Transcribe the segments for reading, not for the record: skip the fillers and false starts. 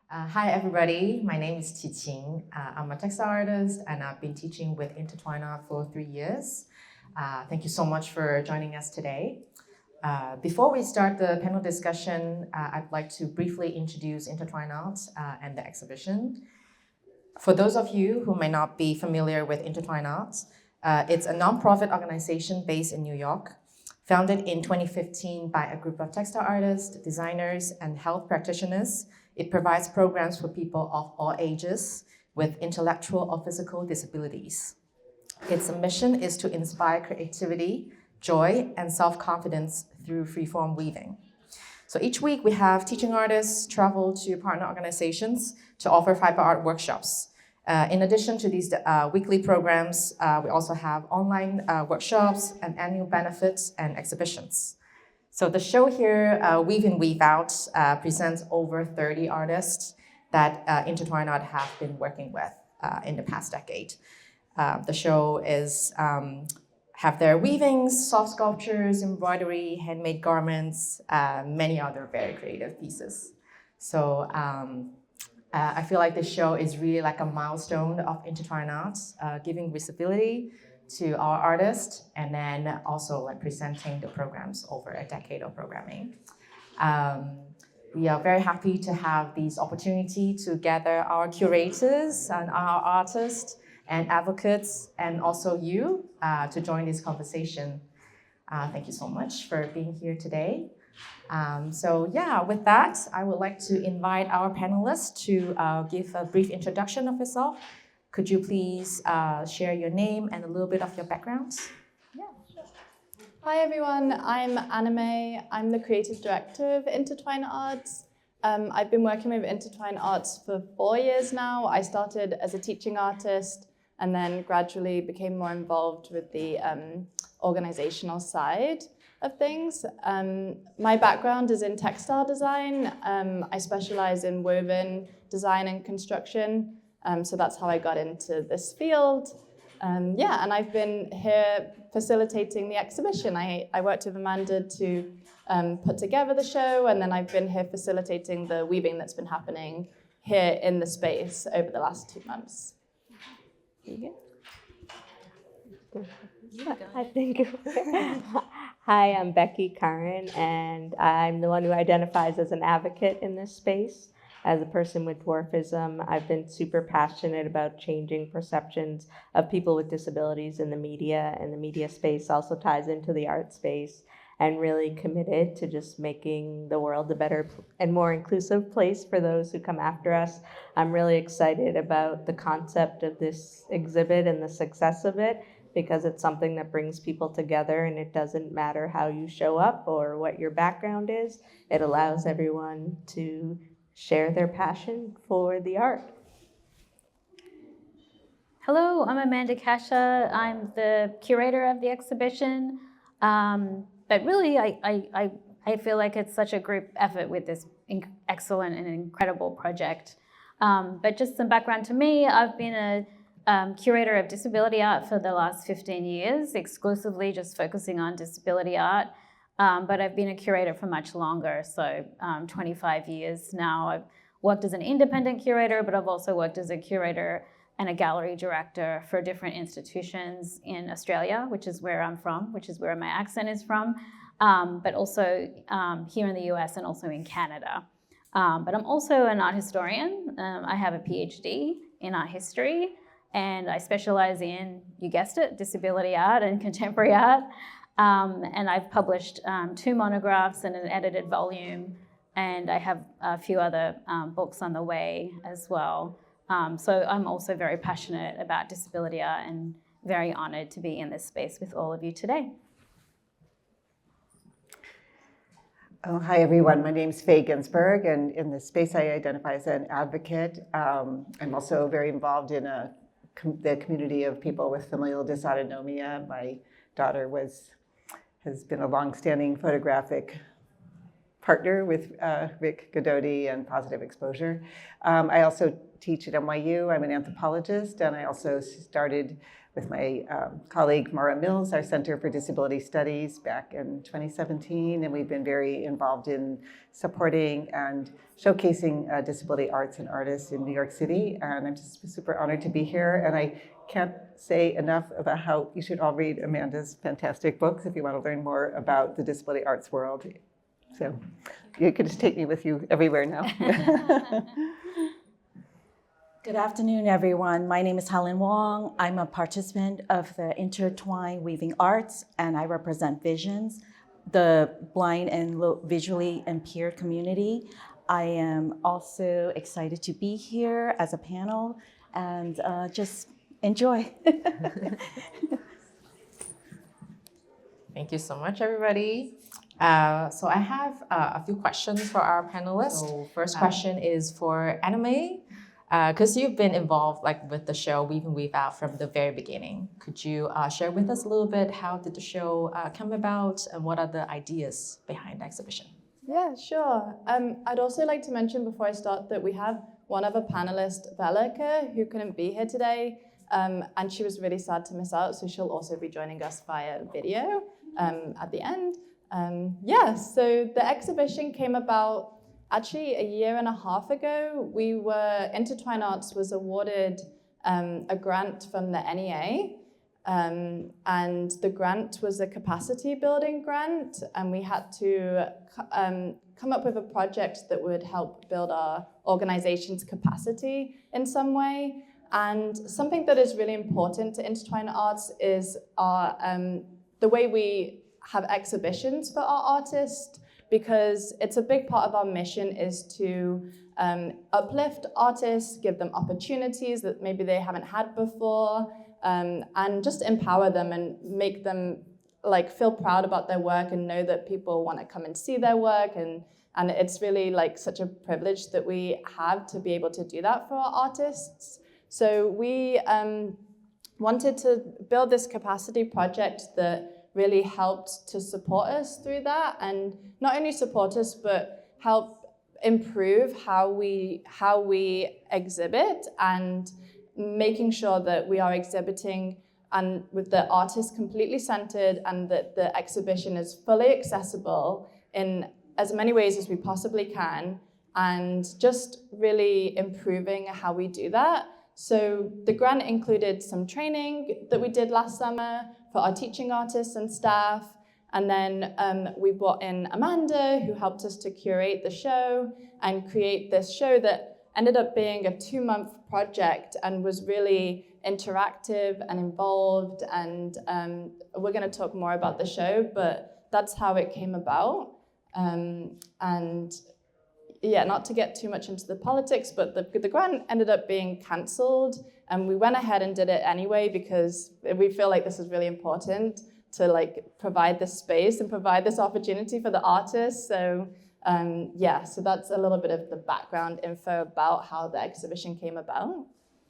Hi, everybody. My name is Qiqing. I'm a textile artist, and I've been teaching with Intertwine Arts for 3 years. Thank you so much for joining us today. Before we start the panel discussion, I'd like to briefly introduce Intertwine Arts and the exhibition. For those of you who may not be familiar with Intertwine Arts, it's a nonprofit organization based in New York, founded in 2015 by a group of textile artists, designers, and health practitioners. It provides programs for people of all ages with intellectual or physical disabilities. Its mission is to inspire creativity, joy, and self-confidence through freeform weaving. So each week we have teaching artists travel to partner organizations to offer fiber art workshops. In addition to these weekly programs, we also have online workshops and annual benefits and exhibitions. So the show here, Weave In, Weave Out, presents over 30 artists that Intertwine Art have been working with in the past decade. The show is have their weavings, soft sculptures, embroidery, handmade garments, many other very creative pieces. So I feel like this show is really like a milestone of Intertwine Arts, giving visibility to our artists, and then also like presenting the programs over a decade of programming. We are very happy to have this opportunity to gather our curators and our artists and advocates, and also you to join this conversation. Thank you so much for being here today. With that, I would like to invite our panelists to give a brief introduction of yourself. Could you please share your name and a little bit of your backgrounds? Yeah, sure. Hi everyone, I'm Anna-Maie. I'm the creative director of Intertwine Arts. I've been working with Intertwine Arts for 4 years now. I started as a teaching artist and then gradually became more involved with the organizational side of things. My background is in textile design. I specialize in woven design and construction. So that's how I got into this field. And I've been here facilitating the exhibition. I worked with Amanda to put together the show, and then I've been here facilitating the weaving that's been happening here in the space over the last 2 months. I think. Hi, I'm Becky Curran, and I'm the one who identifies as an advocate in this space. As a person with dwarfism, I've been super passionate about changing perceptions of people with disabilities in the media, and the media space also ties into the art space, and really committed to just making the world a better and more inclusive place for those who come after us. I'm really excited about the concept of this exhibit and the success of it, because it's something that brings people together, and it doesn't matter how you show up or what your background is. It allows everyone to share their passion for the art. Hello, I'm Amanda Cachia. I'm the curator of the exhibition. But really, I feel like it's such a group effort with this excellent and incredible project. But just some background to me, I've been a curator of disability art for the last 15 years, exclusively just focusing on disability art. But I've been a curator for much longer, so 25 years now. I've worked as an independent curator, but I've also worked as a curator and a gallery director for different institutions in Australia, which is where I'm from, which is where my accent is from, but also here in the US and also in Canada. But I'm also an art historian. I have a PhD in art history, and I specialize in, you guessed it, disability art and contemporary art. And I've published 2 monographs and an edited volume, and I have a few other books on the way as well. So I'm also very passionate about disability art and very honored to be in this space with all of you today. Oh, hi, everyone. My name is Faye Ginsburg, and in this space I identify as an advocate. I'm also very involved in the community of people with familial dysautonomia. My daughter has been a long-standing photographic partner with Rick Gododi and Positive Exposure. I also teach at NYU. I'm an anthropologist, and I also started with my colleague Mara Mills, our Center for Disability Studies, back in 2017, and we've been very involved in supporting and showcasing disability arts and artists in New York City, and I'm just super honored to be here, and I can't say enough about how you should all read Amanda's fantastic books if you want to learn more about the disability arts world. So you can just take me with you everywhere now. Good afternoon, everyone. My name is Helen Wong. I'm a participant of the Intertwine Weaving Arts, and I represent Visions, the blind and visually impaired community. I am also excited to be here as a panel and just enjoy. Thank you so much, everybody. So I have a few questions for our panelists. So first question is for Anna-Maie. Because you've been involved with the show Weave and Weave Out from the very beginning. Could you share with us a little bit how did the show come about and what are the ideas behind the exhibition? Yeah, sure. I'd also like to mention before I start that we have one other panelist, Veleka, who couldn't be here today, and she was really sad to miss out, so she'll also be joining us via video at the end. So the exhibition came about actually a year and a half ago. Intertwine Arts was awarded a grant from the NEA, and the grant was a capacity building grant, and we had to come up with a project that would help build our organization's capacity in some way. And something that is really important to Intertwine Arts is the way we have exhibitions for our artists, because it's a big part of our mission is to uplift artists, give them opportunities that maybe they haven't had before, and just empower them and make them feel proud about their work and know that people want to come and see their work. And it's really such a privilege that we have to be able to do that for our artists. So we wanted to build this capacity project that really helped to support us through that, and not only support us, but help improve how we exhibit, and making sure that we are exhibiting and with the artist completely centered, and that the exhibition is fully accessible in as many ways as we possibly can, and just really improving how we do that. So the grant included some training that we did last summer for our teaching artists and staff. And then we brought in Amanda, who helped us to curate the show and create this show that ended up being a 2-month project and was really interactive and involved. And we're going to talk more about the show, but that's how it came about. Not to get too much into the politics, but the grant ended up being cancelled, and we went ahead and did it anyway because we feel like this is really important to provide this space and provide this opportunity for the artists. So so that's a little bit of the background info about how the exhibition came about.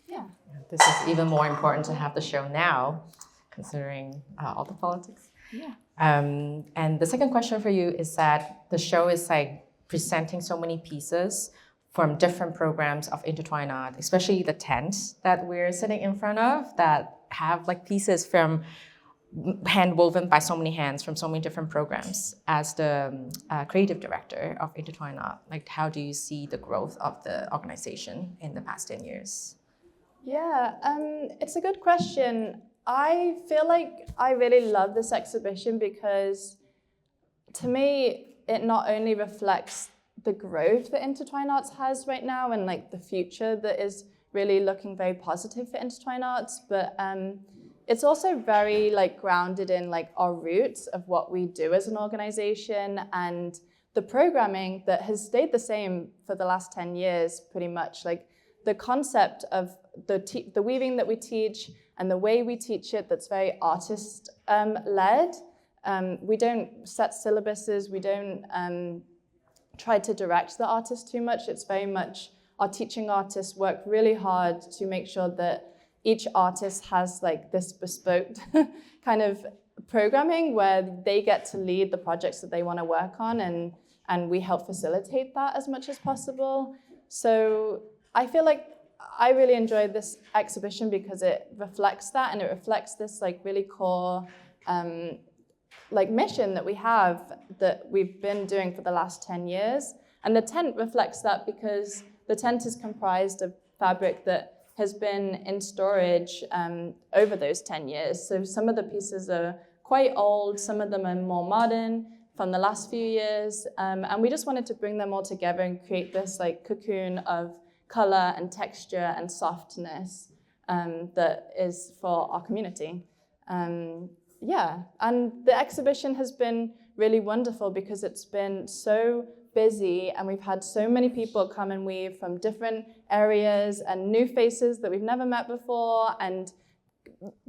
Yeah. This is even more important to have the show now, considering all the politics. Yeah. And the second question for you is that the show is presenting so many pieces from different programs of Intertwine Art, especially the tent that we're sitting in front of that have pieces from hand-woven by so many hands from so many different programs. As the creative director of Intertwine Art, how do you see the growth of the organization in the past 10 years? Yeah, it's a good question. I feel like I really love this exhibition because, to me, it not only reflects the growth that Intertwine Arts has right now and the future that is really looking very positive for Intertwine Arts, but it's also very grounded in our roots of what we do as an organization, and the programming that has stayed the same for the last 10 years, pretty much. The concept of the weaving that we teach and the way we teach it, that's very artist led. We don't set syllabuses, we don't try to direct the artist too much. It's very much our teaching artists work really hard to make sure that each artist has this bespoke kind of programming where they get to lead the projects that they want to work on, and we help facilitate that as much as possible. So I feel like I really enjoyed this exhibition because it reflects that, and it reflects this like really core like mission that we have, that we've been doing for the last 10 years. And the tent reflects that because the tent is comprised of fabric that has been in storage over those 10 years. So some of the pieces are quite old, some of them are more modern from the last few years. And we just wanted to bring them all together and create this like cocoon of color and texture and softness that is for our community. Yeah, and the exhibition has been really wonderful because it's been so busy, and we've had so many people come and weave from different areas, and new faces that we've never met before, and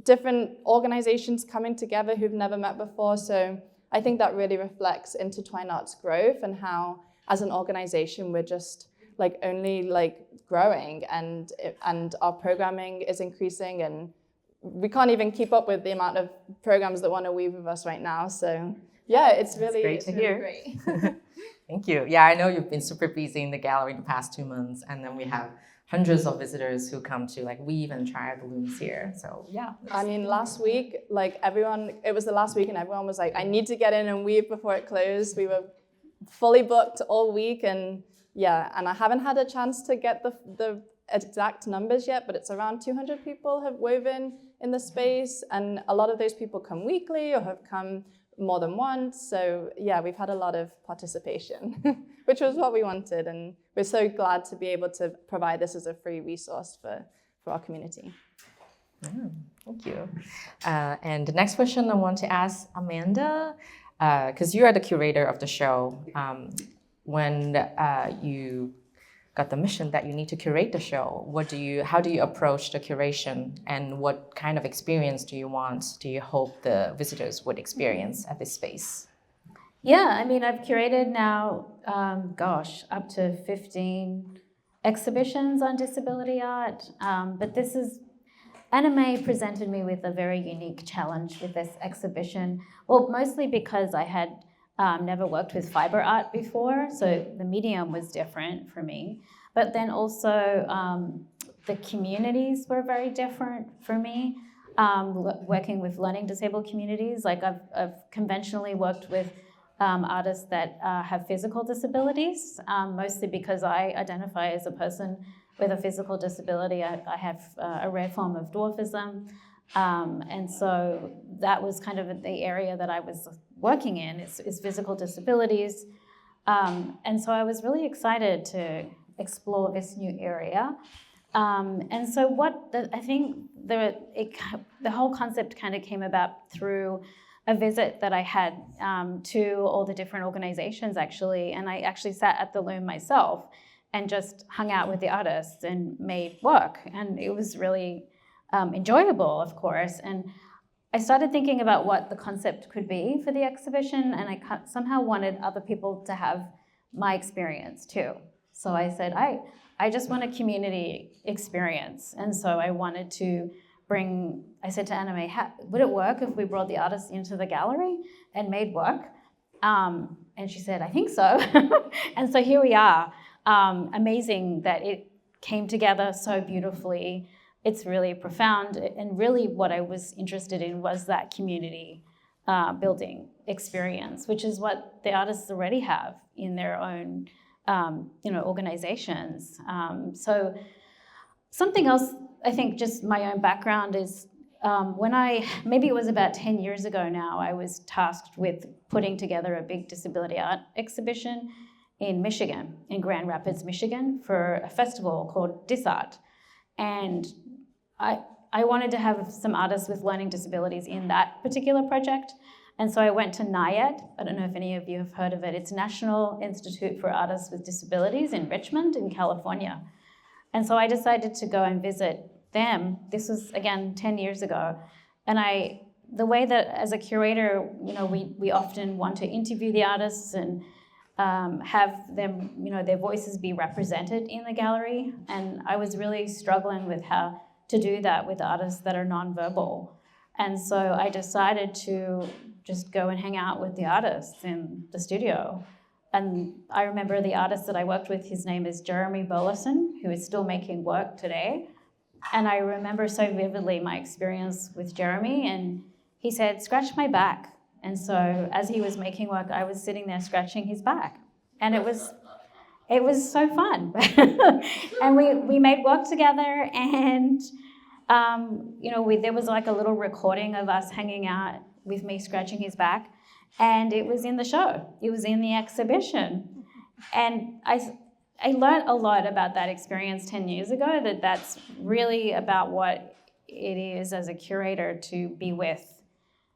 different organizations coming together who've never met before. So I think that really reflects Intertwine Arts' growth, and how as an organization we're just like only like growing, and our programming is increasing, and we can't even keep up with the amount of programs that want to weave with us right now. So yeah, it's really great to hear. Great. Thank you. Yeah, I know you've been super busy in the gallery the past 2 months, and then we have hundreds of visitors who come to like weave and try the looms here. So yeah. I mean, last week, like everyone, it was the last week, and everyone was like, I need to get in and weave before it closed. We were fully booked all week, and yeah, and I haven't had a chance to get the exact numbers yet, but it's around 200 people have woven in the space, and a lot of those people come weekly or have come more than once. So yeah, we've had a lot of participation, which was what we wanted, and we're so glad to be able to provide this as a free resource for our community. Thank you. And the next question I want to ask Amanda, because you are the curator of the show. When you got the mission that you need to curate the show, how do you approach the curation, and what kind of experience do you hope the visitors would experience at this space? Yeah, I mean, I've curated now, up to 15 exhibitions on disability art, but Anna-Maie presented me with a very unique challenge with this exhibition. Well, mostly because I had never worked with fiber art before, so the medium was different for me. But then also the communities were very different for me. Working with learning disabled communities, like I've conventionally worked with artists that have physical disabilities, mostly because I identify as a person with a physical disability. I have a rare form of dwarfism. And so that was kind of the area that I was working in, is physical disabilities. And so I was really excited to explore this new area. And so I think the whole concept kind of came about through a visit that I had to all the different organizations, actually. And I actually sat at the loom myself and just hung out with the artists and made work. And it was really enjoyable, of course. And I started thinking about what the concept could be for the exhibition, and I somehow wanted other people to have my experience too. So I said, I just want a community experience. And so I wanted to I said to Anna-Maie, would it work if we brought the artists into the gallery and made work? And she said, I think so. And so here we are. Amazing that it came together so beautifully. It's really profound, and really what I was interested in was that community building experience, which is what the artists already have in their own organizations. So something else, I think just my own background is maybe it was about 10 years ago now, I was tasked with putting together a big disability art exhibition in Michigan, in Grand Rapids, Michigan, for a festival called DisArt. And I wanted to have some artists with learning disabilities in that particular project. And so I went to NIAD. I don't know if any of you have heard of it. It's National Institute for Artists with Disabilities in Richmond in California. And so I decided to go and visit them. This was, again, 10 years ago. And the way that as a curator, we often want to interview the artists and have them, their voices be represented in the gallery. And I was really struggling with how to do that with artists that are nonverbal. And so I decided to just go and hang out with the artists in the studio I remember the artist that I worked with, his name is Jeremy Burleson, who is still making work today. And I remember so vividly my experience with Jeremy, and he said, scratch my back. And so as he was making work, I was sitting there scratching his back. And it was so fun. And we made work together, and there was like a little recording of us hanging out with me scratching his back, and it was in the show. It was in the exhibition. And I learned a lot about that experience 10 years ago, that's really about what it is as a curator to be with.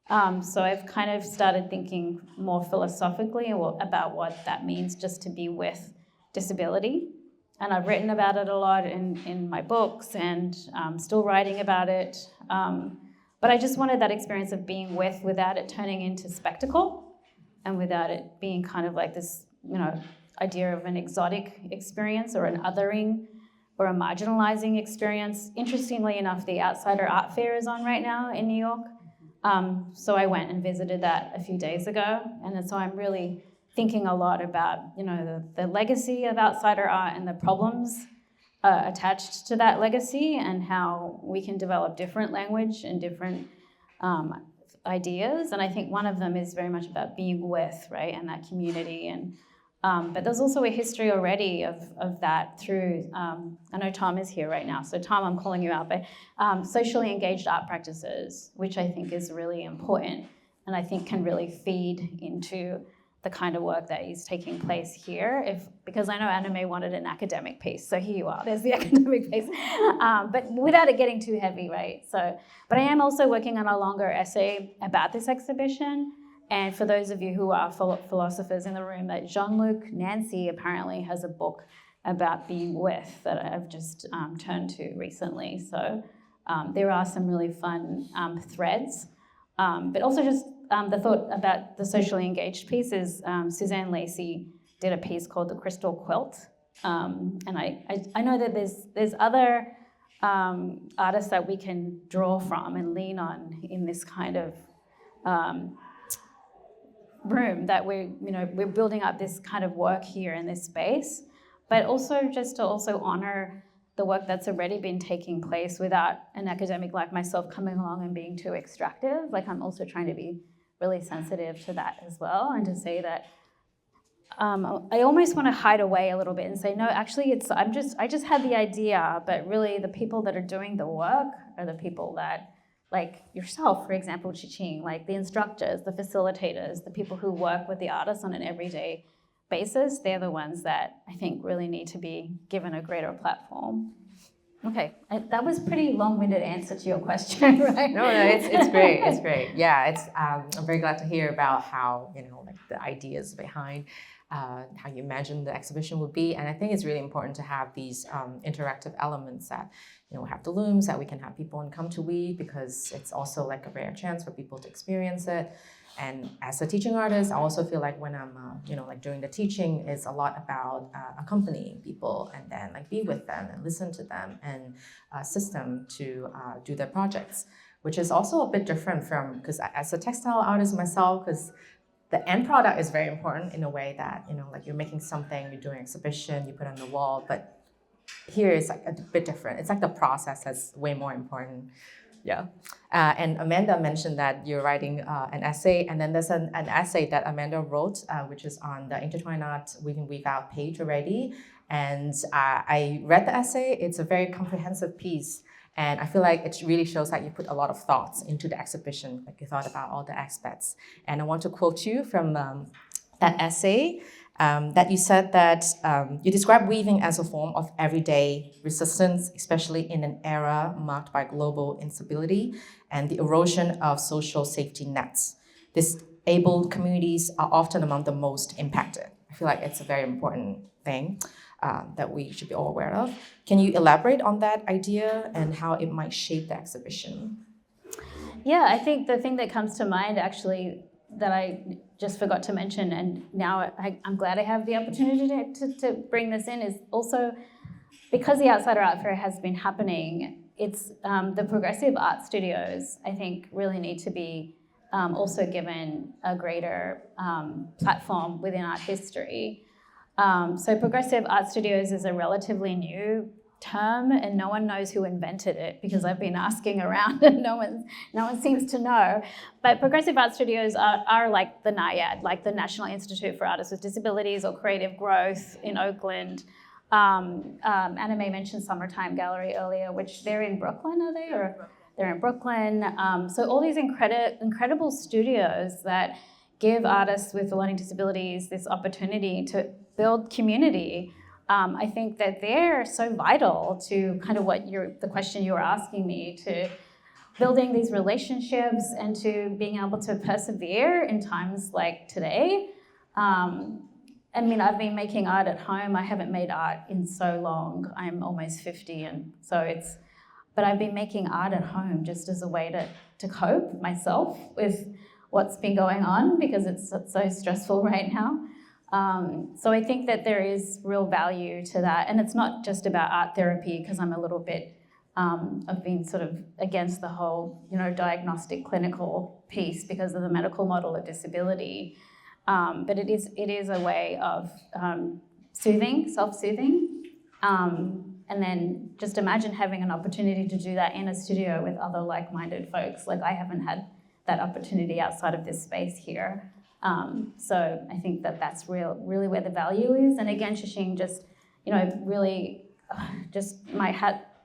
So I've kind of started thinking more philosophically about what that means just to be with disability. And I've written about it a lot in my books, and still writing about it. But I just wanted that experience of being without it turning into spectacle, and without it being kind of like this, idea of an exotic experience or an othering or a marginalizing experience. Interestingly enough, the Outsider Art Fair is on right now in New York. So I went and visited that a few days ago. And so I'm really thinking a lot about, the legacy of outsider art and the problems attached to that legacy, and how we can develop different language and different ideas. And I think one of them is very much about being with, right, and that community. And but there's also a history already of that through, I know Tom is here right now, so Tom, I'm calling you out, but socially engaged art practices, which I think is really important, and I think can really feed into the kind of work that is taking place here. Because I know Anna-Maie wanted an academic piece, so here you are, there's the academic piece, but without it getting too heavy, right? So, but I am also working on a longer essay about this exhibition. And for those of you who are philosophers in the room, that Jean-Luc Nancy apparently has a book about being with that I've just turned to recently. So there are some really fun threads. But also just the thought about the socially engaged pieces, Suzanne Lacey did a piece called The Crystal Quilt. And I know that there's other artists that we can draw from and lean on in this kind of room that we're building up this kind of work here in this space, but also just to also honor the work that's already been taking place without an academic like myself coming along and being too extractive. Like, I'm also trying to be really sensitive to that as well, and to say that I almost want to hide away a little bit and say, no, actually I just had the idea, but really the people that are doing the work are the people that, like yourself, for example, Qiqing, like the instructors, the facilitators, the people who work with the artists on an everyday basis, they're the ones that I think really need to be given a greater platform. Okay, that was pretty long-winded answer to your question, right? No, it's great. It's great. Yeah, I'm very glad to hear about how, like the ideas behind how you imagine the exhibition would be. And I think it's really important to have these interactive elements that, we have the looms, that we can have people come to weave, because it's also like a rare chance for people to experience it. And as a teaching artist, I also feel like when I'm, like doing the teaching, is a lot about accompanying people, and then like be with them and listen to them and assist them to do their projects, which is also a bit different from, because as a textile artist myself, because the end product is very important in a way that, like you're making something, you're doing an exhibition, you put it on the wall, but here it's like a bit different. It's like the process that's way more important. Yeah. And Amanda mentioned that you're writing an essay, and then there's an essay that Amanda wrote, which is on the Intertwine Arts Weave In Weave Out page already. And I read the essay. It's a very comprehensive piece. And I feel like it really shows that you put a lot of thoughts into the exhibition, like you thought about all the aspects. And I want to quote you from that essay, that you said that you describe weaving as a form of everyday resistance, especially in an era marked by global instability and the erosion of social safety nets. Disabled communities are often among the most impacted. I feel like it's a very important thing that we should be all aware of. Can you elaborate on that idea and how it might shape the exhibition? Yeah, I think the thing that comes to mind actually that I just forgot to mention, and now I'm glad I have the opportunity to bring this in, is also because the Outsider Art Fair has been happening, it's the progressive art studios, I think, really need to be also given a greater platform within art history. So progressive art studios is a relatively new term, and no one knows who invented it because I've been asking around and no one seems to know. But progressive art studios are like the NIAD, like the National Institute for Artists with Disabilities, or Creative Growth in Oakland. Anna-Maie mentioned Summertime Gallery earlier, which they're in Brooklyn, are they? Or they're in Brooklyn. So all these incredible studios that give artists with learning disabilities this opportunity to build community. I think that they're so vital to kind of the question you were asking me, to building these relationships and to being able to persevere in times like today. I mean, I've been making art at home. I haven't made art in so long. I'm almost 50, and so but I've been making art at home just as a way to cope myself with what's been going on, because it's so stressful right now. So I think that there is real value to that. And it's not just about art therapy, because I'm a little bit, I've been sort of against the whole, diagnostic clinical piece because of the medical model of disability. But it is a way of self-soothing. And then just imagine having an opportunity to do that in a studio with other like-minded folks. Like, I haven't had that opportunity outside of this space here. So I think that that's really where the value is. And again, Qiqing, just, really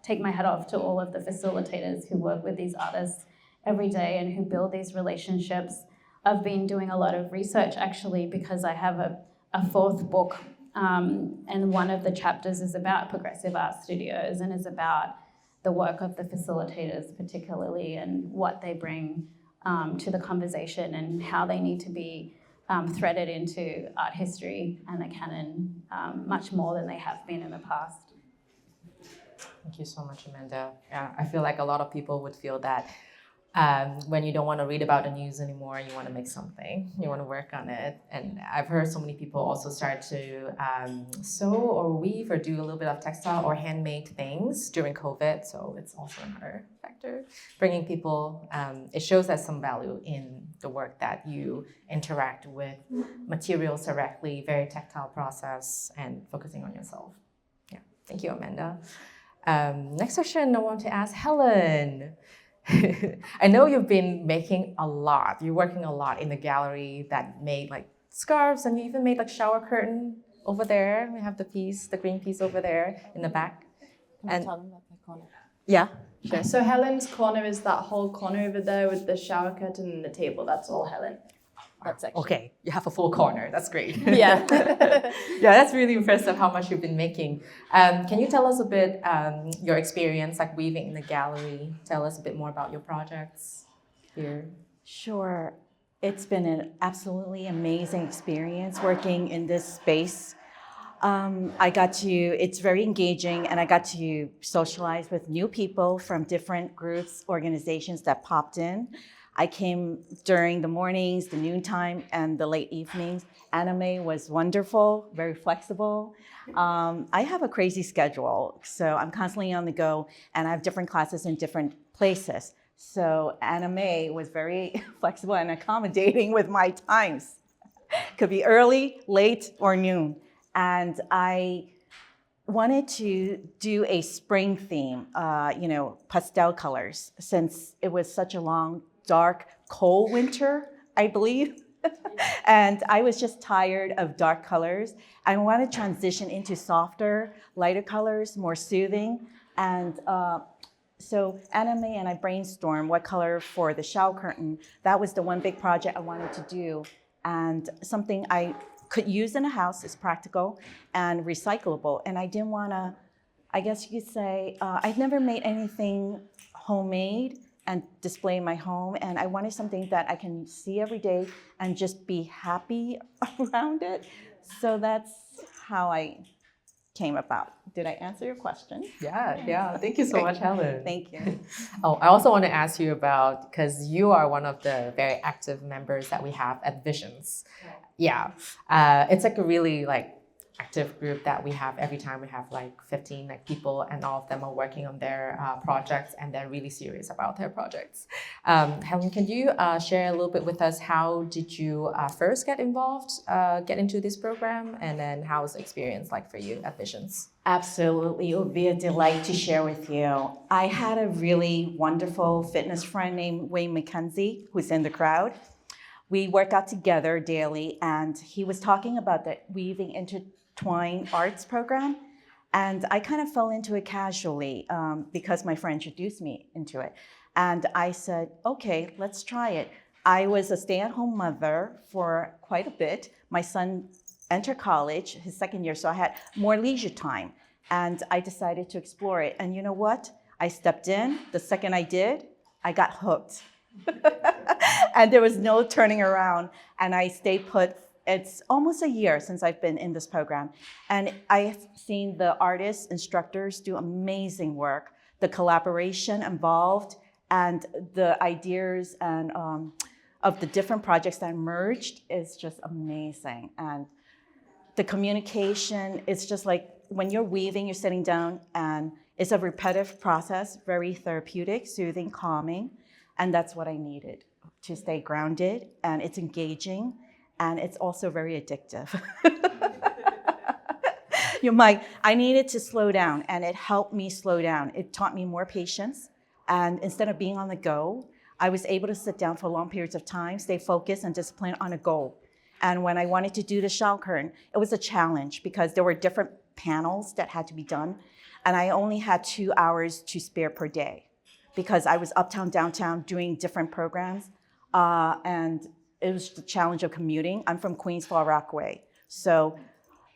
take my hat off to all of the facilitators who work with these artists every day and who build these relationships. I've been doing a lot of research, actually, because I have a fourth book, and one of the chapters is about progressive art studios and is about the work of the facilitators particularly, and what they bring to the conversation and how they need to be threaded into art history and the canon much more than they have been in the past. Thank you so much, Amanda. Yeah, I feel like a lot of people would feel that when you don't want to read about the news anymore, you want to make something, you want to work on it. And I've heard so many people also start to sew or weave or do a little bit of textile or handmade things during COVID. So it's also another factor. Bringing people, it shows that some value in the work that you interact with materials directly, very tactile process, and focusing on yourself. Yeah, thank you, Amanda. Next question I want to ask Helen. I know you've been making a lot. You're working a lot in the gallery that made like scarves, and you even made like shower curtain over there. We have the green piece over there in the back. Can I tell them about my corner? Yeah. Sure. So Helen's corner is that whole corner over there with the shower curtain and the table. That's all Helen. That's actually. Okay, you have a full corner. That's great. Yeah. Yeah, that's really impressive how much you've been making. Can you tell us a bit your experience like weaving in the gallery? Tell us a bit more about your projects here. Sure. It's been an absolutely amazing experience working in this space. It's very engaging, and I got to socialize with new people from different groups, organizations that popped in. I came during the mornings, the noontime, and the late evenings. Anna-Maie was wonderful, very flexible. I have a crazy schedule, so I'm constantly on the go, and I have different classes in different places. So Anna-Maie was very flexible and accommodating with my times. Could be early, late, or noon. And I wanted to do a spring theme, pastel colors, since it was such a long, dark, cold winter, I believe. And I was just tired of dark colors. I wanted to transition into softer, lighter colors, more soothing. And so Anna-Maie and I brainstormed what color for the shower curtain. That was the one big project I wanted to do. And something I could use in a house, is practical and recyclable. And I didn't want to, I guess you could say, I've never made anything homemade and display in my home. And I wanted something that I can see every day and just be happy around it. So that's how I came about. Did I answer your question? Yeah. Thank you so much, Helen. Thank you. Oh, I also want to ask you about, because you are one of the very active members that we have at Visions. Yeah, it's like a really active group that we have. Every time we have like 15 people, and all of them are working on their projects, and they're really serious about their projects. Helen, can you share a little bit with us, how did you first get involved, get into this program, and then how was the experience like for you at Visions? Absolutely. It would be a delight to share with you. I had a really wonderful fitness friend named Wayne McKenzie, who's in the crowd. We work out together daily, and he was talking about the Weaving Intertwine Arts program. And I kind of fell into it casually because my friend introduced me into it. And I said, okay, let's try it. I was a stay-at-home mother for quite a bit. My son entered college, his second year, so I had more leisure time. And I decided to explore it. And you know what? I stepped in. The second I did, I got hooked. And there was no turning around. And I stayed put. It's almost a year since I've been in this program. And I've seen the artists, instructors do amazing work. The collaboration involved and the ideas and of the different projects that emerged is just amazing. And the communication, it's just like when you're weaving, you're sitting down, and it's a repetitive process, very therapeutic, soothing, calming. And that's what I needed to stay grounded, and it's engaging, and it's also very addictive. I needed to slow down, and it helped me slow down. It taught me more patience, and instead of being on the go, I was able to sit down for long periods of time, stay focused and disciplined on a goal. And when I wanted to do the shawl curtain, it was a challenge because there were different panels that had to be done, and I only had 2 hours to spare per day, because I was uptown, downtown doing different programs. And it was the challenge of commuting. I'm from Queens, Fall Rockaway. So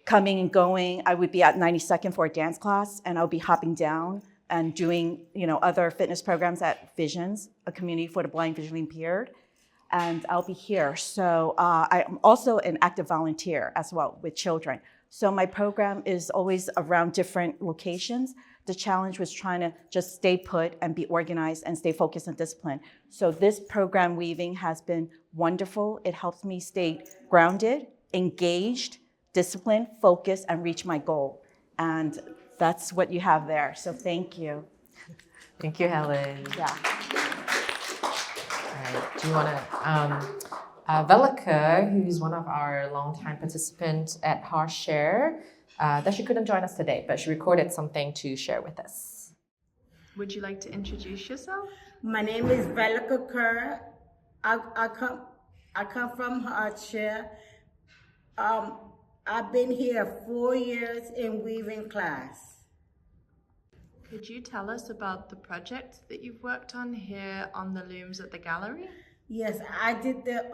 coming and going, I would be at 92nd for a dance class, and I would be hopping down and doing, other fitness programs at Visions, a community for the blind, visually impaired. And I'll be here. So I'm also an active volunteer as well with children. So my program is always around different locations. The challenge was trying to just stay put and be organized and stay focused and disciplined. So this program, Weaving, has been wonderful. It helps me stay grounded, engaged, disciplined, focused, and reach my goal. And that's what you have there. So thank you. Thank you, Helen. Yeah. All right. Do you want to, Veleka, who's one of our longtime participants at Harsh Share, that she couldn't join us today, but she recorded something to share with us. Would you like to introduce yourself? My name is Veleka Kerr. I come from Cachia. I've been here 4 years in weaving class. Could you tell us about the project that you've worked on here on the looms at the gallery? Yes, I did the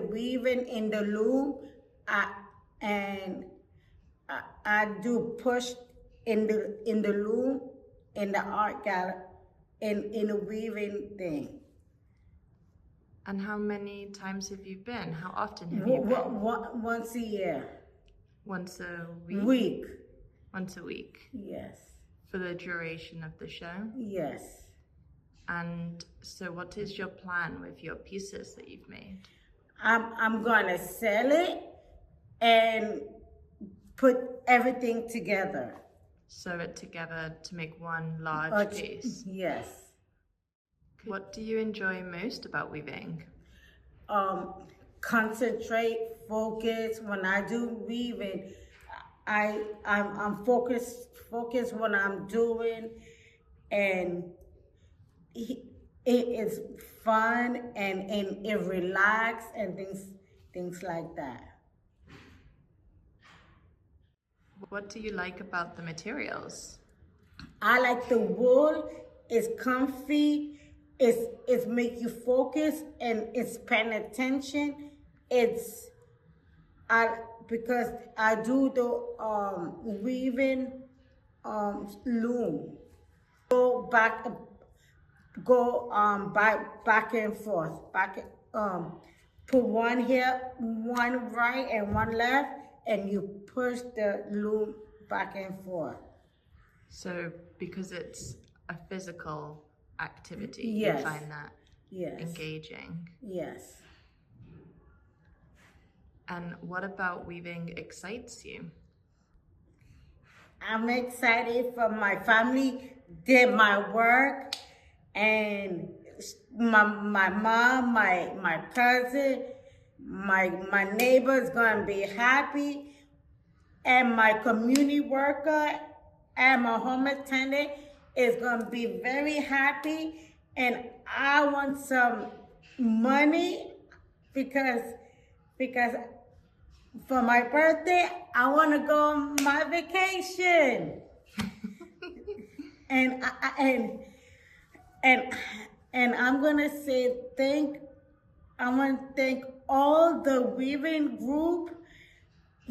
weaving in the loom, and I do push in the loom in the art gallery in the weaving thing. And how many times have you been? How often have you been? Once a year. Once a week? Week. Once a week? Yes. For the duration of the show? Yes. And so what is your plan with your pieces that you've made? I'm gonna sell it and put everything together. Sew it together to make one large piece? Yes. What do you enjoy most about weaving? Concentrate, focus. When I do weaving, I'm focused what I'm doing, and it is fun and it relax and things like that. What do you like about the materials? I like the wool. It's comfy. It's make you focus, and it's paying attention. Because I do the weaving loom. Go back and forth. Put one here, one right, and one left, and you push the loom back and forth. So because it's a physical activity, yes. You find that yes. engaging? Yes. And what about weaving excites you? I'm excited for my family did my work, and my mom, my cousin, my neighbor's gonna be happy, and my community worker and my home attendant is gonna be very happy, and I want some money because for my birthday I want to go on my vacation. and and I'm gonna say I want to thank all the weaving group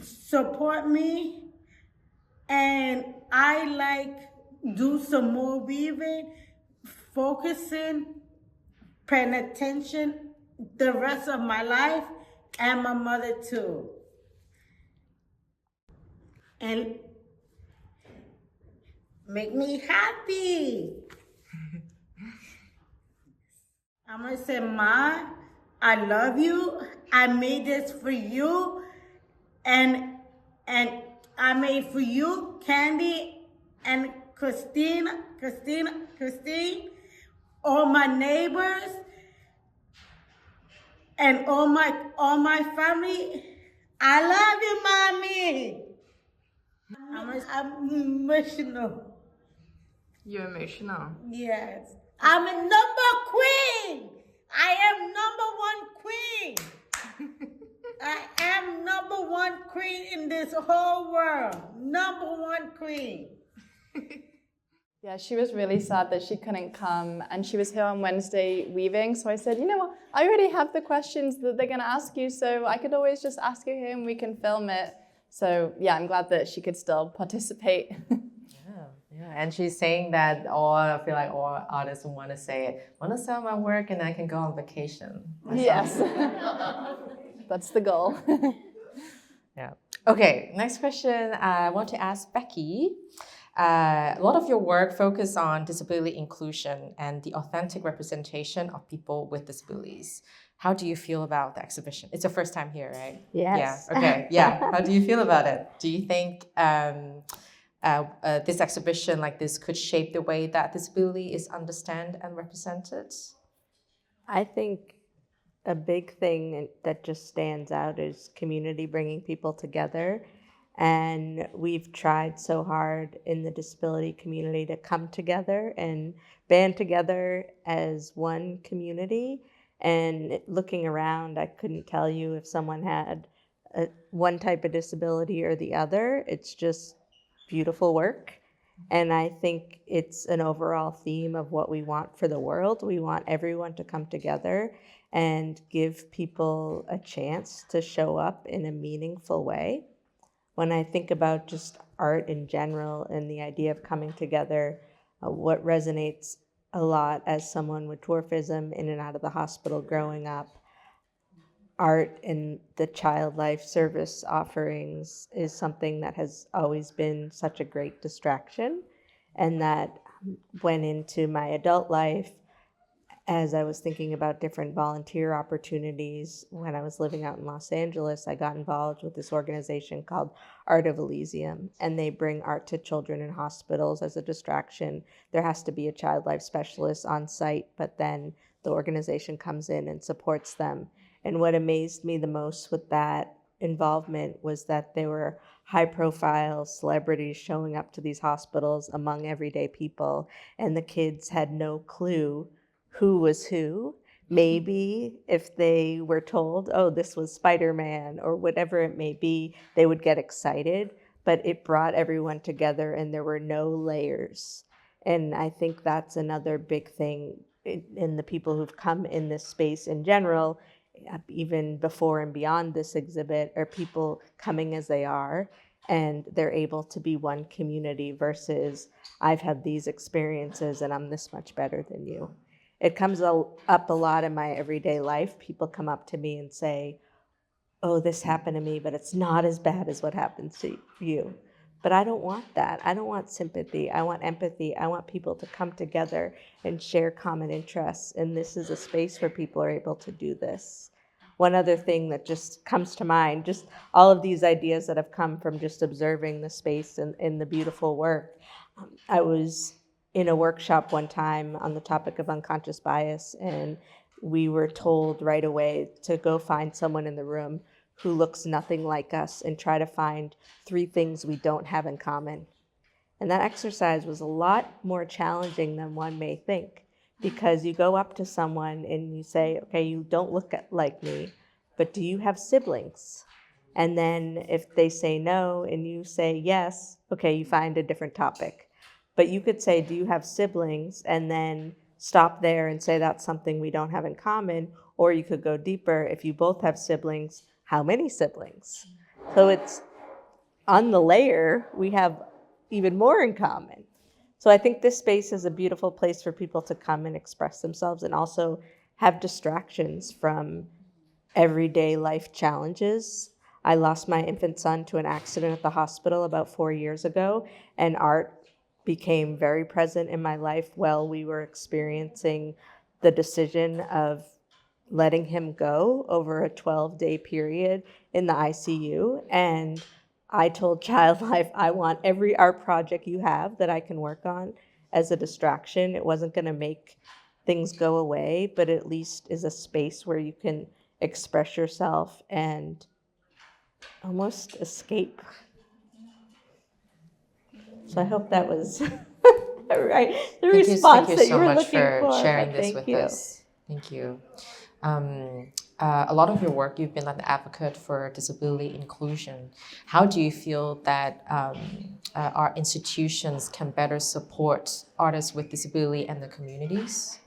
support me, and I do some more weaving, focusing, paying attention the rest of my life, and my mother too. And make me happy. I'm gonna say, Ma, I love you. I made this for you, and I made for you, Candy, and Christine, all my neighbors, and all my family. I love you, Mommy. I'm emotional. You're emotional. Yes. I'm a number queen. I am number one queen. I am number one queen in this whole world. Number one queen. Yeah, she was really sad that she couldn't come, and she was here on Wednesday weaving. So I said, you know what, I already have the questions that they're gonna ask you, so I could always just ask her here and we can film it. So yeah, I'm glad that she could still participate. Yeah, and she's saying that I feel like all artists want to say it. Want to sell my work and I can go on vacation. Yes, that's the goal. Yeah. Okay, next question I want to ask Becky. A lot of your work focuses on disability inclusion and the authentic representation of people with disabilities. How do you feel about the exhibition? It's your first time here, right? Yes. Yeah. Okay. Yeah. How do you feel about it? Do you think this exhibition like this could shape the way that disability is understood and represented? I think a big thing that just stands out is community, bringing people together. And we've tried so hard in the disability community to come together and band together as one community. And looking around, I couldn't tell you if someone had one type of disability or the other. It's just beautiful work. And I think it's an overall theme of what we want for the world. We want everyone to come together and give people a chance to show up in a meaningful way. When I think about just art in general and the idea of coming together, what resonates a lot as someone with dwarfism in and out of the hospital growing up, art and the child life service offerings is something that has always been such a great distraction, and that went into my adult life as I was thinking about different volunteer opportunities. When I was living out in Los Angeles, I got involved with this organization called Art of Elysium, and they bring art to children in hospitals as a distraction. There has to be a child life specialist on site, but then the organization comes in and supports them. And what amazed me the most with that involvement was that there were high-profile celebrities showing up to these hospitals among everyday people, and the kids had no clue who was who. Maybe if they were told, oh, this was Spider-Man or whatever it may be, they would get excited, but it brought everyone together and there were no layers. And I think that's another big thing in the people who've come in this space in general, even before and beyond this exhibit, are people coming as they are, and they're able to be one community versus I've had these experiences and I'm this much better than you. It comes up a lot in my everyday life. People come up to me and say, oh, this happened to me, but it's not as bad as what happens to you. But I don't want that. I don't want sympathy. I want empathy. I want people to come together and share common interests. And this is a space where people are able to do this. one other thing that just comes to mind, just all of these ideas that have come from just observing the space and the beautiful work. I was in a workshop one time on the topic of unconscious bias, and we were told right away to go find someone in the room who looks nothing like us and try to find 3 things we don't have in common. And that exercise was a lot more challenging than one may think, because you go up to someone and you say, okay, you don't look like me, but do you have siblings? And then if they say no and you say yes, okay, you find a different topic. But you could say, do you have siblings? And then stop there and say that's something we don't have in common. Or you could go deeper. If you both have siblings, how many siblings? So it's on the layer, we have even more in common. So I think this space is a beautiful place for people to come and express themselves and also have distractions from everyday life challenges. I lost my infant son to an accident at the hospital about 4 years ago, and art became very present in my life while we were experiencing the decision of letting him go over a 12-day period in the ICU. And I told Child Life, I want every art project you have that I can work on as a distraction. It wasn't going to make things go away, but at least is a space where you can express yourself and almost escape. So I hope that was right, the response that you were looking for. Thank you so much for sharing this with you. us. Thank you. A lot of your work, you've been an advocate for disability inclusion. How do you feel that our institutions can better support artists with disability and the communities?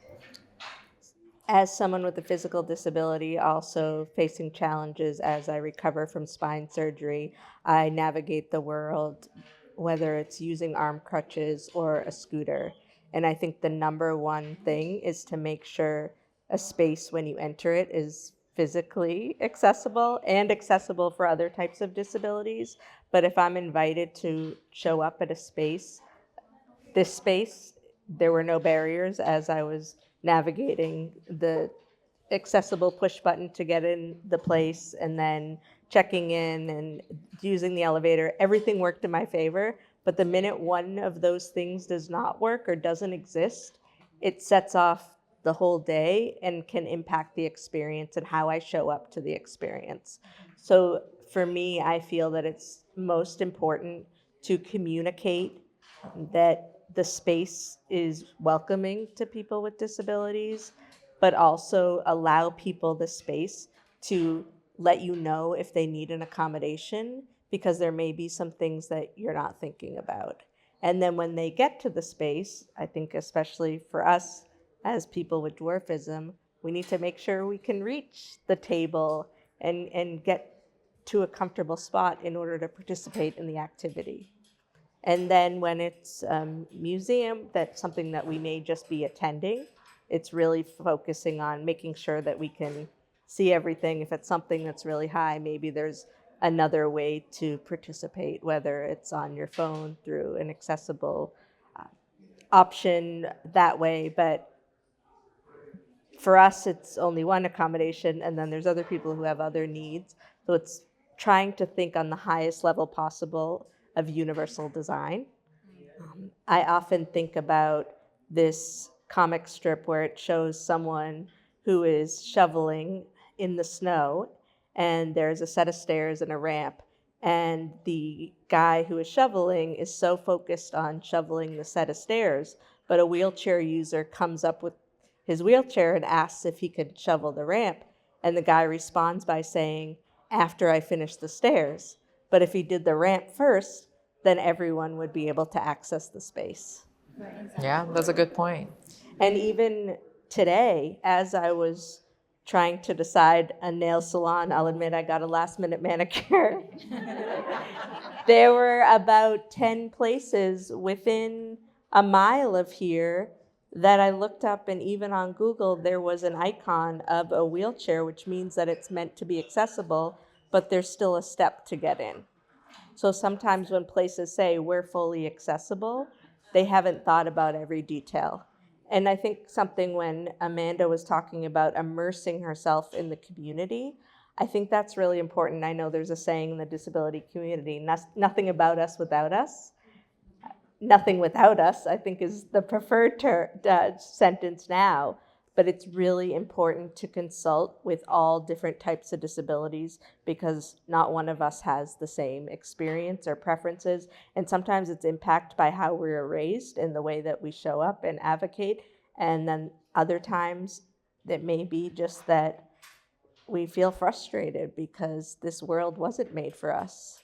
As someone with a physical disability, also facing challenges as I recover from spine surgery, I navigate the world, whether it's using arm crutches or a scooter. And I think the number one thing is to make sure a space when you enter it is physically accessible and accessible for other types of disabilities. But if I'm invited to show up at a space, this space, there were no barriers as I was navigating the accessible push button to get in the place and then checking in and using the elevator. Everything worked in my favor. But the minute one of those things does not work or doesn't exist, it sets off the whole day and can impact the experience and how I show up to the experience. So for me, I feel that it's most important to communicate that the space is welcoming to people with disabilities, but also allow people the space to let you know if they need an accommodation, because there may be some things that you're not thinking about. And then when they get to the space, I think especially for us as people with dwarfism, we need to make sure we can reach the table and get to a comfortable spot in order to participate in the activity. And then when it's museum, that's something that we may just be attending. It's really focusing on making sure that we can see everything. If it's something that's really high, maybe there's another way to participate, whether it's on your phone through an accessible option that way. But for us, it's only one accommodation, and then there's other people who have other needs. So it's trying to think on the highest level possible of universal design. I often think about this comic strip where it shows someone who is shoveling in the snow, and there's a set of stairs and a ramp, and the guy who is shoveling is so focused on shoveling the set of stairs, but a wheelchair user comes up with his wheelchair and asks if he could shovel the ramp, and the guy responds by saying, "After I finish the stairs." But if he did the ramp first, then everyone would be able to access the space. Right, exactly. Yeah, that's a good point. And even today, as I was trying to decide a nail salon, I'll admit I got a last-minute manicure. There were about 10 places within a mile of here that I looked up, and even on Google, there was an icon of a wheelchair, which means that it's meant to be accessible, but there's still a step to get in. So sometimes when places say we're fully accessible, they haven't thought about every detail. And I think something when Amanda was talking about immersing herself in the community, I think that's really important. I know there's a saying in the disability community, nothing about us without us. Nothing without us, I think, is the preferred sentence now. But it's really important to consult with all different types of disabilities because not one of us has the same experience or preferences. And sometimes it's impacted by how we were raised and the way that we show up and advocate. And then other times it may be just that we feel frustrated because this world wasn't made for us.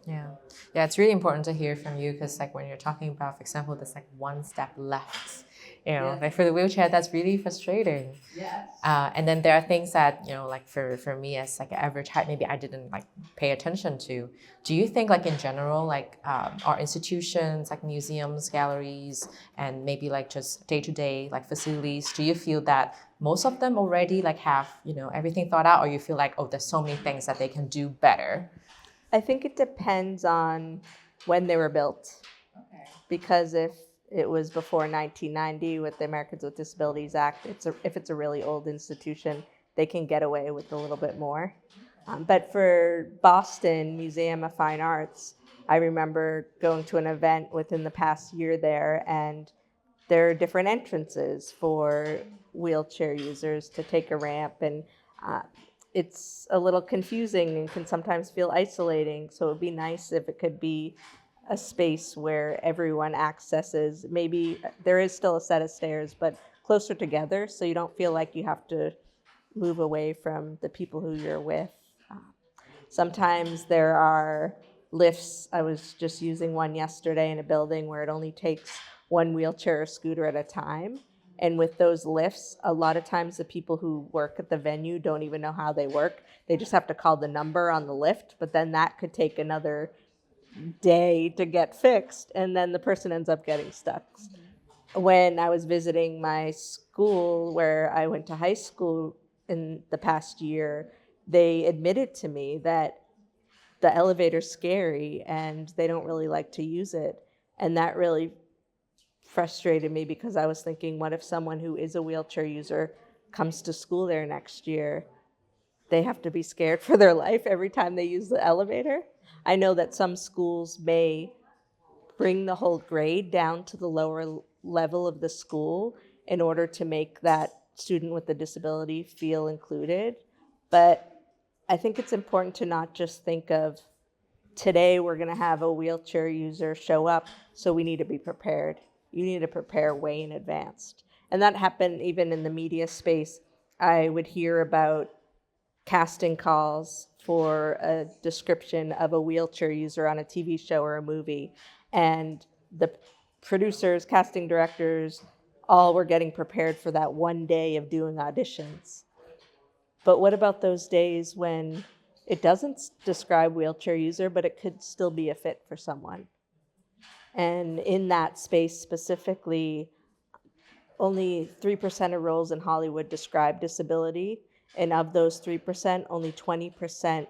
Yeah, it's really important to hear from you because, like, when you're talking about, for example, there's like one step left, like for the wheelchair, that's really frustrating. Yes. And then there are things that, like for me as like an average height, maybe I didn't like pay attention to. Do you think, like in general, like our institutions, like museums, galleries, and maybe like just day-to-day like facilities, do you feel that most of them already like have, everything thought out, or you feel like, oh, there's so many things that they can do better? I think it depends on when they were built. Okay. Because if it was before 1990 with the Americans with Disabilities Act, if it's a really old institution, they can get away with a little bit more. But for Boston Museum of Fine Arts, I remember going to an event within the past year there, and there are different entrances for wheelchair users to take a ramp, and it's a little confusing and can sometimes feel isolating. So it'd be nice if it could be a space where everyone accesses. Maybe there is still a set of stairs, but closer together so you don't feel like you have to move away from the people who you're with. Sometimes there are lifts. I was just using one yesterday in a building where it only takes one wheelchair or scooter at a time. And with those lifts, a lot of times the people who work at the venue don't even know how they work. They just have to call the number on the lift, but then that could take another day to get fixed, and then the person ends up getting stuck. When I was visiting my school where I went to high school in the past year, they admitted to me that the elevator's scary and they don't really like to use it. And that really frustrated me because I was thinking, what if someone who is a wheelchair user comes to school there next year? They have to be scared for their life every time they use the elevator. I know that some schools may bring the whole grade down to the lower level of the school in order to make that student with a disability feel included. But I think it's important to not just think of today we're going to have a wheelchair user show up, so we need to be prepared. You need to prepare way in advance. And that happened even in the media space. I would hear about casting calls for a description of a wheelchair user on a TV show or a movie. And the producers, casting directors, all were getting prepared for that one day of doing auditions. But what about those days when it doesn't describe wheelchair user, but it could still be a fit for someone? And in that space specifically, only 3% of roles in Hollywood describe disability. And of those 3%, only 20%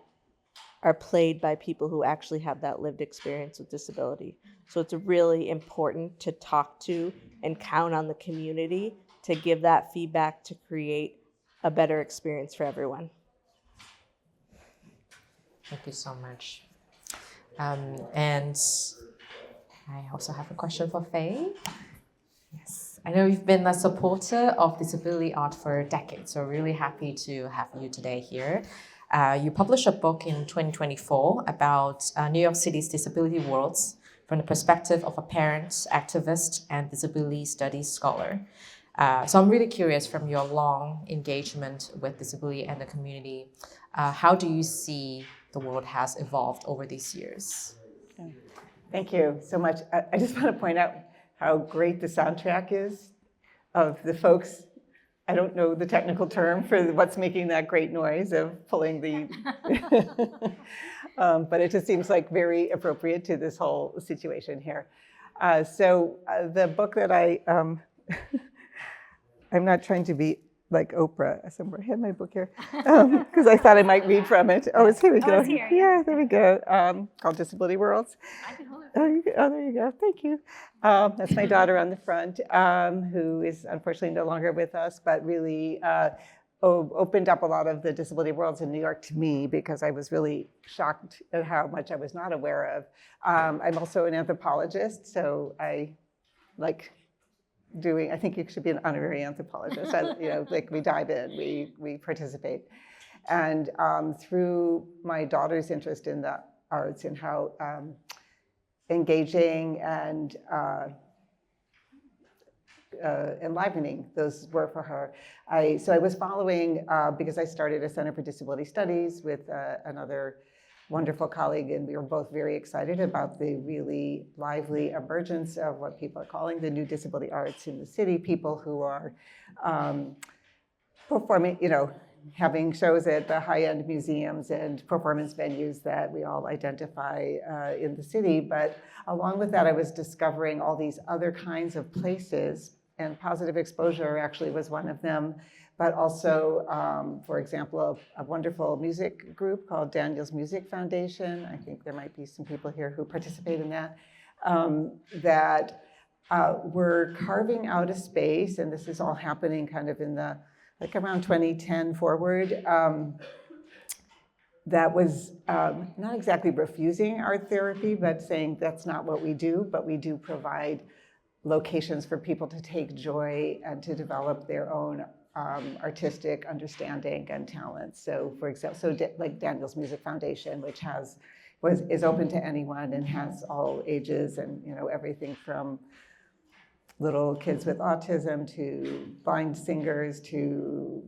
are played by people who actually have that lived experience with disability. So it's really important to talk to and count on the community to give that feedback to create a better experience for everyone. Thank you so much. And I also have a question for Faye. Yes, I know you've been a supporter of disability art for decades, so really happy to have you today here. You published a book in 2024 about New York City's disability worlds from the perspective of a parent, activist, and disability studies scholar. So I'm really curious, from your long engagement with disability and the community, how do you see the world has evolved over these years? Thank you so much. I just want to point out how great the soundtrack is of the folks. I don't know the technical term for what's making that great noise of pulling the, but it just seems like very appropriate to this whole situation here. So the book that I'm not trying to be like Oprah somewhere. I had my book here because I thought I might read from it. Oh, here we go. It's here. Yeah, there we go. Called Disability Worlds. I can hold it. Oh, there you go. Thank you. That's my daughter on the front, who is unfortunately no longer with us, but really opened up a lot of the disability worlds in New York to me, because I was really shocked at how much I was not aware of. I'm also an anthropologist, so I like doing, I think you should be an honorary anthropologist. Like we dive in, we participate. And through my daughter's interest in the arts and how engaging and enlivening those were for her. So I was following, because I started a Center for Disability Studies with another wonderful colleague, and we were both very excited about the really lively emergence of what people are calling the new disability arts in the city, people who are performing, having shows at the high-end museums and performance venues that we all identify in the city. But along with that, I was discovering all these other kinds of places, and positive exposure actually was one of them. But also, for example, a wonderful music group called Daniel's Music Foundation. I think there might be some people here who participate in that, that were carving out a space, and this is all happening kind of in the, like around 2010 forward, that was not exactly refusing art therapy, but saying that's not what we do, but we do provide locations for people to take joy and to develop their own artistic understanding and talent. So for example, like Daniel's Music Foundation, which is open to anyone and has all ages, and everything from little kids with autism to blind singers to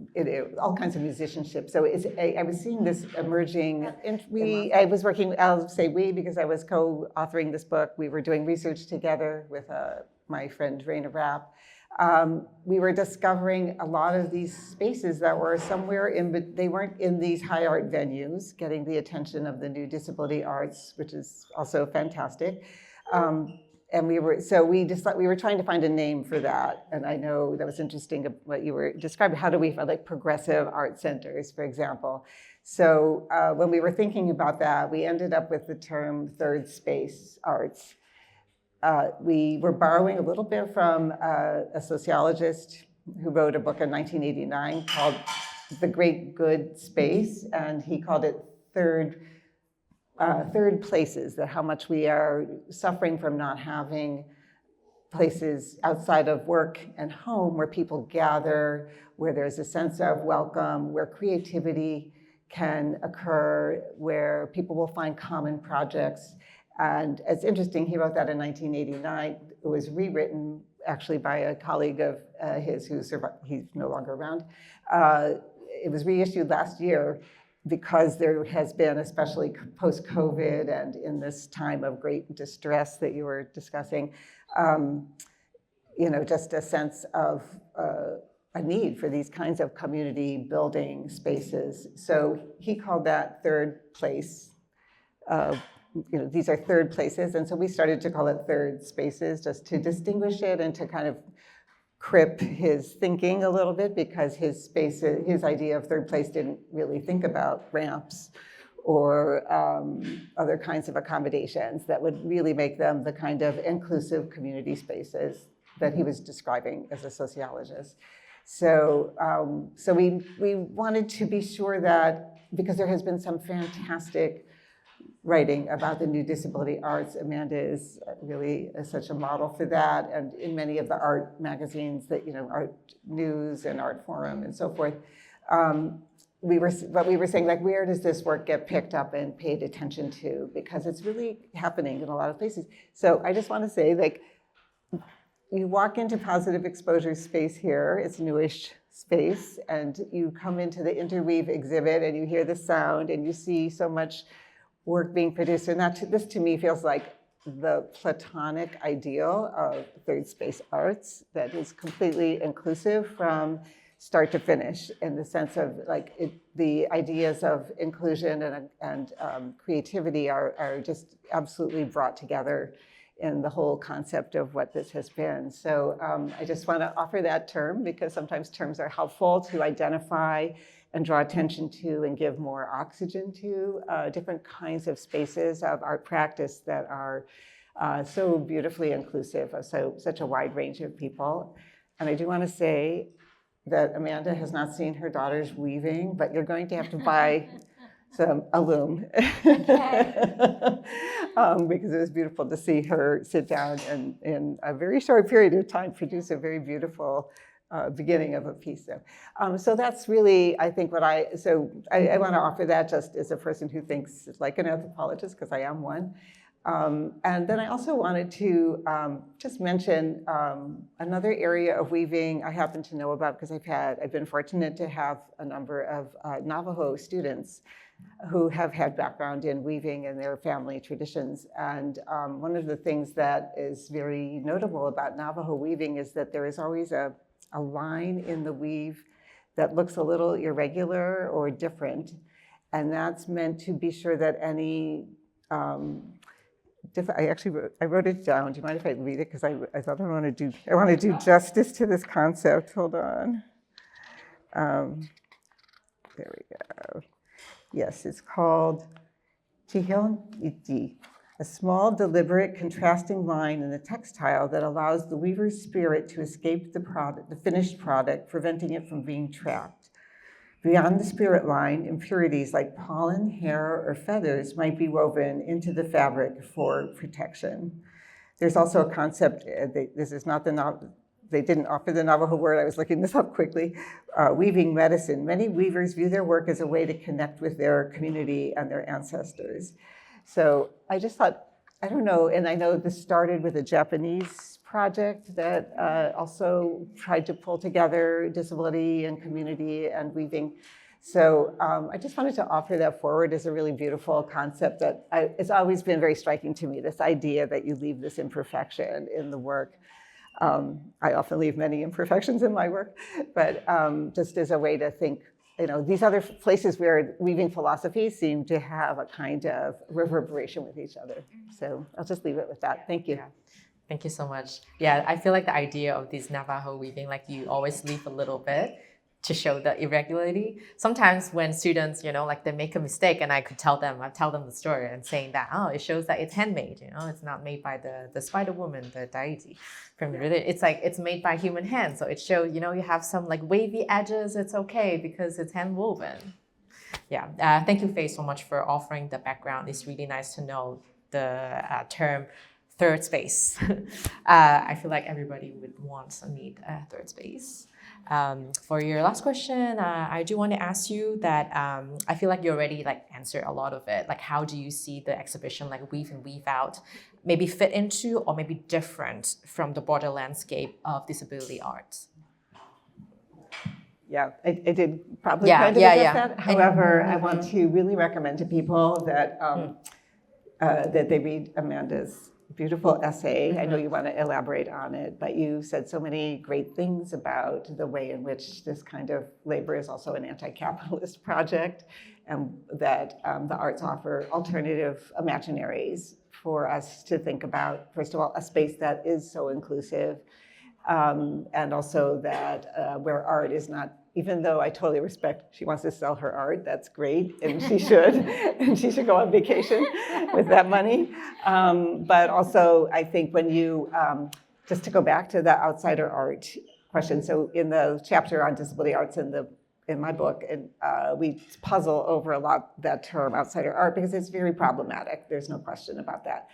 all kinds of musicianship. So I was seeing this emerging. I was working, I'll say we, because I was co-authoring this book. We were doing research together with my friend Raina Rapp. We were discovering a lot of these spaces that were somewhere but they weren't in these high art venues, getting the attention of the new disability arts, which is also fantastic. And we were trying to find a name for that. And I know that was interesting what you were describing. How do we find like progressive art centers, for example? So when we were thinking about that, we ended up with the term third space arts. We were borrowing a little bit from a sociologist who wrote a book in 1989 called The Great Good Space, and he called it third places, that how much we are suffering from not having places outside of work and home where people gather, where there's a sense of welcome, where creativity can occur, where people will find common projects. And it's interesting, he wrote that in 1989. It was rewritten actually by a colleague of his who survived, he's no longer around. It was reissued last year because there has been, especially post-COVID and in this time of great distress that you were discussing, just a sense of a need for these kinds of community building spaces. So he called that third place. These are third places, and so we started to call it third spaces just to distinguish it and to kind of crip his thinking a little bit, because his idea of third place didn't really think about ramps or other kinds of accommodations that would really make them the kind of inclusive community spaces that he was describing as a sociologist. So we wanted to be sure that, because there has been some fantastic writing about the new disability arts. Amanda is really such a model for that, and in many of the art magazines that, Art News and Art Forum and so forth, we were saying, like, where does this work get picked up and paid attention to? Because it's really happening in a lot of places. So I just want to say, like, you walk into positive exposure space here, it's newish space, and you come into the Interweave exhibit and you hear the sound and you see so much work being produced. And this to me feels like the platonic ideal of third space arts that is completely inclusive from start to finish, in the sense of the ideas of inclusion and creativity are just absolutely brought together in the whole concept of what this has been. So I just want to offer that term, because sometimes terms are helpful to identify and draw attention to and give more oxygen to different kinds of spaces of art practice that are so beautifully inclusive of such a wide range of people. And I do want to say, that Amanda has not seen her daughter's weaving, but you're going to have to buy a loom. Because it was beautiful to see her sit down and in a very short period of time produce a very beautiful beginning of a piece. So that's really, I think, I want to offer that just as a person who thinks like an anthropologist, because I am one. And then I also wanted to just mention another area of weaving I happen to know about because I've been fortunate to have a number of Navajo students who have had background in weaving in their family traditions. And one of the things that is very notable about Navajo weaving is that there is always a line in the weave that looks a little irregular or different. And that's meant to be sure that any I wrote it down. Do you mind if I read it? Because I thought I want to do justice to this concept. Hold on. There we go. Yes, it's called Chihil Iti, a small, deliberate, contrasting line in the textile that allows the weaver's spirit to escape the finished product, preventing it from being trapped. Beyond the spirit line, impurities like pollen, hair, or feathers might be woven into the fabric for protection. There's also a concept, this is not they didn't offer the Navajo word, I was looking this up quickly, weaving medicine. Many weavers view their work as a way to connect with their community and their ancestors. So I just thought, I don't know, and I know this started with a Japanese project that also tried to pull together disability and community and weaving. So I just wanted to offer that forward as a really beautiful concept that it's always been very striking to me, this idea that you leave this imperfection in the work. I often leave many imperfections in my work, but just as a way to think, these other places where weaving philosophies seem to have a kind of reverberation with each other. So I'll just leave it with that. Thank you. Yeah. Thank you so much. Yeah, I feel like the idea of this Navajo weaving, like you always leave a little bit to show the irregularity. Sometimes when students, like they make a mistake and I tell them the story and saying that, it shows that it's handmade, it's not made by the spider woman, the deity. It's like, it's made by human hands. So it shows, you have some like wavy edges, it's okay because it's hand woven. Yeah, thank you, Faye, so much for offering the background. It's really nice to know the term third space. I feel like everybody would want to need a third space. For your last question, I do want to ask you that I feel like you already answered a lot of it. Like, how do you see the exhibition, like Weave and Weave Out, maybe fit into or maybe different from the broader landscape of disability arts? Yeah, I did probably kind of address that. However, I want to really recommend to people that that they read Amanda's beautiful essay. I know you want to elaborate on it, but you said so many great things about the way in which this kind of labor is also an anti-capitalist project, and that the arts offer alternative imaginaries for us to think about, first of all, a space that is so inclusive, and also that where art is not, even though I totally respect she wants to sell her art, that's great, and she should, and she should go on vacation with that money. But also, I think when you, just to go back to the outsider art question, so in the chapter on disability arts in my book, and we puzzle over a lot that term outsider art because it's very problematic. There's no question about that.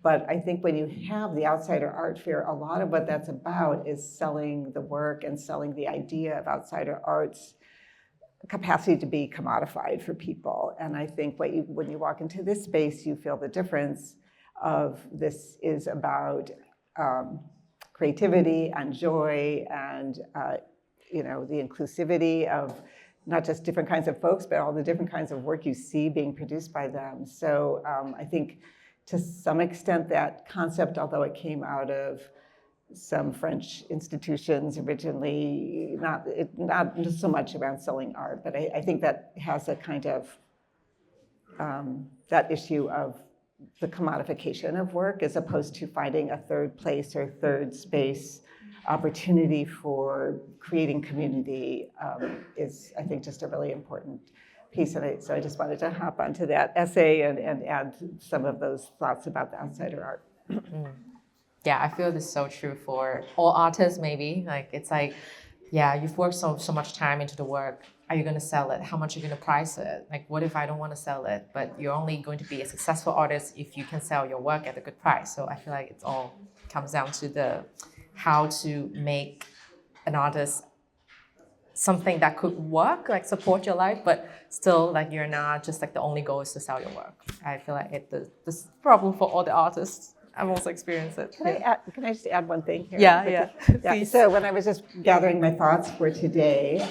But I think when you have the outsider art fair, a lot of what that's about is selling the work and selling the idea of outsider art's capacity to be commodified for people. And I think when you walk into this space, you feel the difference of this is about creativity and joy and the inclusivity of not just different kinds of folks, but all the different kinds of work you see being produced by them. So I think to some extent that concept, although it came out of some French institutions originally, not so much around selling art, but I think that has a kind of, that issue of the commodification of work as opposed to finding a third place or third space opportunity for creating community is, I think, just a really important piece of it. So I just wanted to hop onto that essay and add some of those thoughts about the outsider art. Yeah, I feel this is so true for all artists, maybe. It's like yeah, you've worked so much time into the work. Are you going to sell it? How much are you going to price it? Like, what if I don't want to sell it? But you're only going to be a successful artist if you can sell your work at a good price. So I feel like it all comes down to the how to make an artist something that could work, like support your life, but still like you're not just like the only goal is to sell your work. I feel like this problem for all the artists. I've also experienced it. Can I just add one thing here? Yeah. Please. So when I was just gathering my thoughts for today,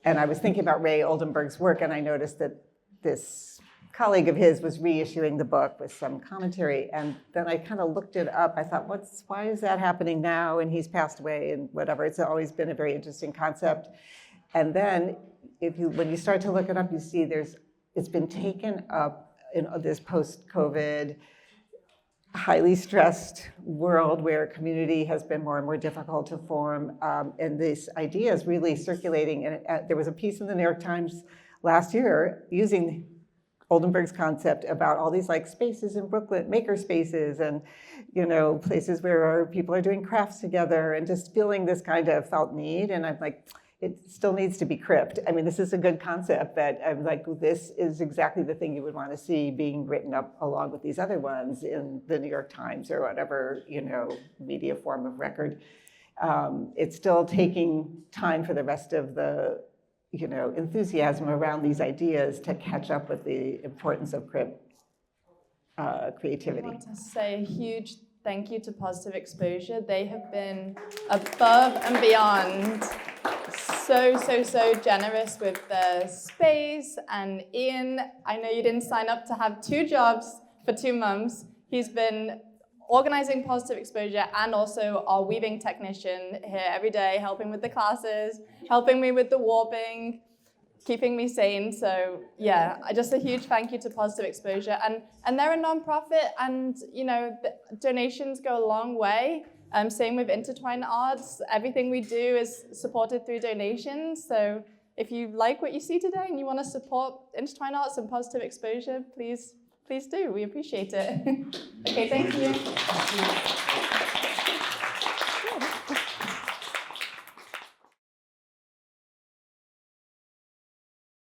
and I was thinking about Ray Oldenburg's work, and I noticed that this colleague of his was reissuing the book with some commentary, and then I kind of looked it up. I thought, why is that happening now? And he's passed away, and whatever. It's always been a very interesting concept. And then, when you start to look it up, you see it's been taken up in this post-COVID, highly stressed world where community has been more and more difficult to form, and this idea is really circulating. And there was a piece in the New York Times last year using Oldenburg's concept about all these like spaces in Brooklyn, maker spaces, and places where people are doing crafts together, and just feeling this kind of felt need. And I'm like, it still needs to be cribbed. I mean, this is a good concept, but I'm like, this is exactly the thing you would want to see being written up along with these other ones in the New York Times or whatever, media form of record. It's still taking time for the rest of the, enthusiasm around these ideas to catch up with the importance of creativity. I want to say a huge thank you to Positive Exposure. They have been above and beyond so generous with the space. And Ian, I know you didn't sign up to have 2 jobs for 2 months. He's been organizing Positive Exposure and also our weaving technician here every day, helping with the classes, helping me with the warping, keeping me sane. So yeah, just a huge thank you to Positive Exposure. And they're a nonprofit, and the donations go a long way. Same with Intertwine Arts. Everything we do is supported through donations. So if you like what you see today and you want to support Intertwine Arts and Positive Exposure, please do. We appreciate it. Okay, thank you.